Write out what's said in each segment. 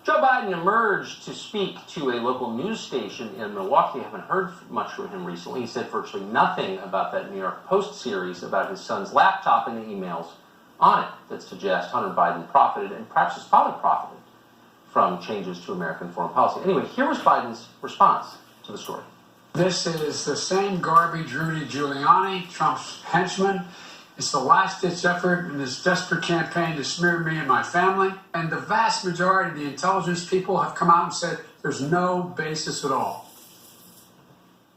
Joe Biden emerged to speak to a local news station in Milwaukee. I haven't heard much from him recently. He said virtually nothing about that New York Post series about his son's laptop and the emails on it that suggest Hunter Biden profited, and perhaps his father profited, from changes to American foreign policy. Anyway, here was Biden's response to the story. This is the same garbage Rudy Giuliani, Trump's henchman. It's the last-ditch effort in this desperate campaign to smear me and my family. And the vast majority of the intelligence people have come out and said there's no basis at all.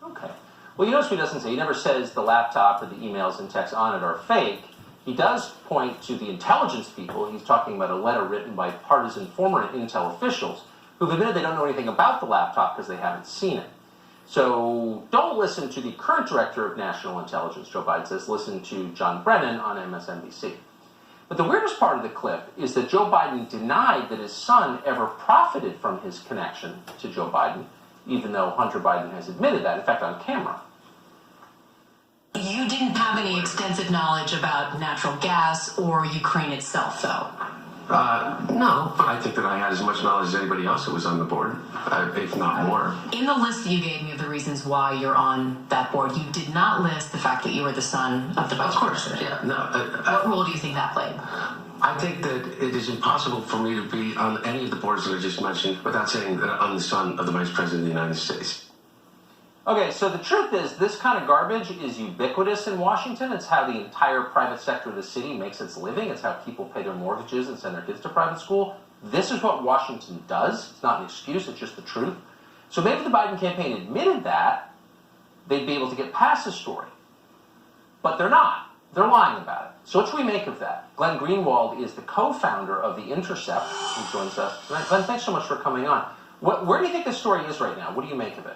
Okay. Well, you notice what he doesn't say. He never says the laptop or the emails and texts on it are fake. He does point to the intelligence people. He's talking about a letter written by partisan former Intel officials who've admitted they don't know anything about the laptop because they haven't seen it. So don't listen to the current director of national intelligence, Joe Biden says. Listen to John Brennan on MSNBC. But the weirdest part of the clip is that Joe Biden denied that his son ever profited from his connection to Joe Biden, even though Hunter Biden has admitted that, in fact, on camera. You didn't have any extensive knowledge about natural gas or Ukraine itself, though? No. I think that I had as much knowledge as anybody else who was on the board, if not more. In the list you gave me of the reasons why you're on that board, you did not list the fact that you were the son of the vice president. Yeah, no. What role do you think that played? I think that it is impossible for me to be on any of the boards that I just mentioned without saying that I'm the son of the vice president of the United States. Okay, so the truth is, this kind of garbage is ubiquitous in Washington. It's how the entire private sector of the city makes its living. It's how people pay their mortgages and send their kids to private school. This is what Washington does. It's not an excuse, it's just the truth. So maybe if the Biden campaign admitted that, they'd be able to get past the story. But they're not. They're lying about it. So what should we make of that? Glenn Greenwald is the co-founder of The Intercept, who joins us tonight. Glenn, thanks so much for coming on. Where do you think this story is right now? What do you make of it?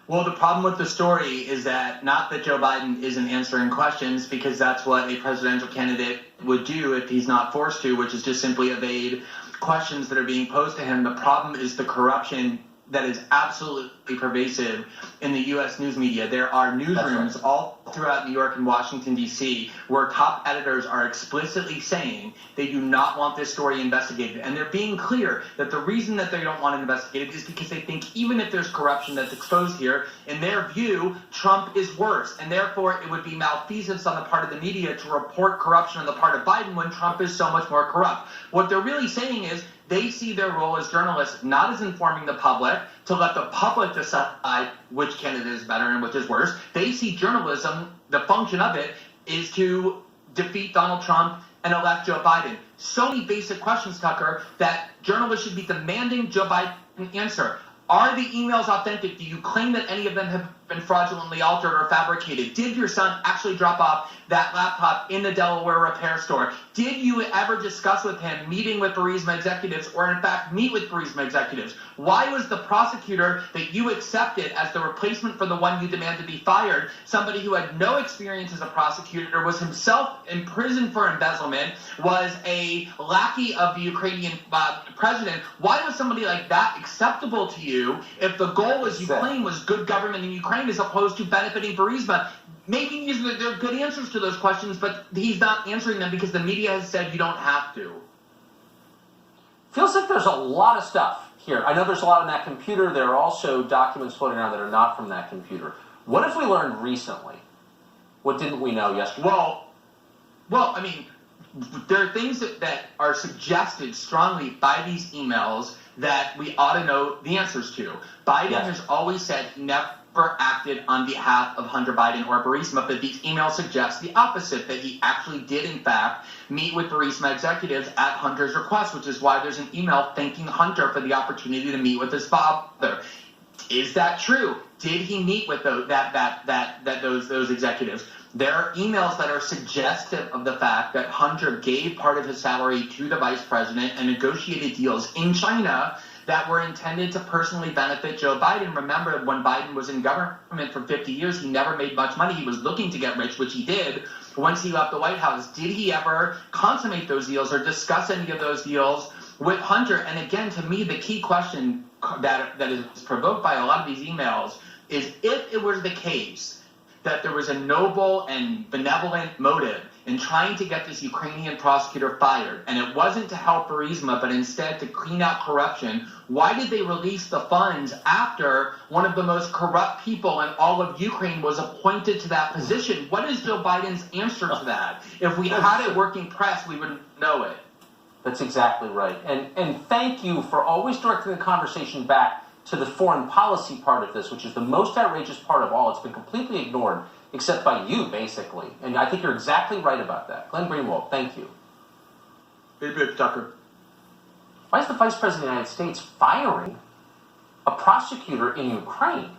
Well, the problem with the story is that not that Joe Biden isn't answering questions, because that's what a presidential candidate would do if he's not forced to, which is just simply evade questions that are being posed to him. The problem is the corruption that is absolutely pervasive in the U.S. news media. There are newsrooms all throughout New York and Washington, D.C., where top editors are explicitly saying they do not want this story investigated. And they're being clear that the reason that they don't want it investigated is because they think even if there's corruption that's exposed here, in their view, Trump is worse. And therefore, it would be malfeasance on the part of the media to report corruption on the part of Biden when Trump is so much more corrupt. What they're really saying is they see their role as journalists not as informing the public to let the public decide which candidate is better and which is worse. They see journalism, the function of it, is to defeat Donald Trump and elect Joe Biden. So many basic questions, Tucker, that journalists should be demanding Joe Biden answer. Are the emails authentic? Do you claim that any of them have been fraudulently altered or fabricated? Did your son actually drop off that laptop in the Delaware repair store? Did you ever discuss with him meeting with Burisma executives, or in fact meet with Burisma executives? Why was the prosecutor that you accepted as the replacement for the one you demand to be fired somebody who had no experience as a prosecutor, was himself in prison for embezzlement, was a lackey of the Ukrainian president? Why was somebody like that acceptable to you if the goal, as you claim, was good government in Ukraine as opposed to benefiting Burisma? Maybe there are good answers to those questions, but he's not answering them because the media has said you don't have to. Feels like there's a lot of stuff here. I know there's a lot on that computer. There are also documents floating around that are not from that computer. What if we learned recently? What didn't we know yesterday? Well, I mean, there are things that are suggested strongly by these emails that we ought to know the answers to. Biden has always said he never acted on behalf of Hunter Biden or Burisma, but these emails suggest the opposite, that he actually did, in fact, meet with Burisma executives at Hunter's request, which is why there's an email thanking Hunter for the opportunity to meet with his father. Is that true? Did he meet with those executives? There are emails that are suggestive of the fact that Hunter gave part of his salary to the vice president and negotiated deals in China that were intended to personally benefit Joe Biden. Remember, when Biden was in government for 50 years, he never made much money. He was looking to get rich, which he did once he left the White House. Did he ever consummate those deals or discuss any of those deals with Hunter? And again, to me, the key question that is provoked by a lot of these emails is, if it was the case that there was a noble and benevolent motive in trying to get this Ukrainian prosecutor fired, and it wasn't to help Burisma, but instead to clean out corruption, why did they release the funds after one of the most corrupt people in all of Ukraine was appointed to that position? What is Joe Biden's answer to that? If we had a working press, we would know it. That's exactly right. And thank you for always directing the conversation back to the foreign policy part of this, which is the most outrageous part of all. It's been completely ignored, except by you, basically. And I think you're exactly right about that. Glenn Greenwald, thank you. Hey, Tucker. Why is the Vice President of the United States firing a prosecutor in Ukraine?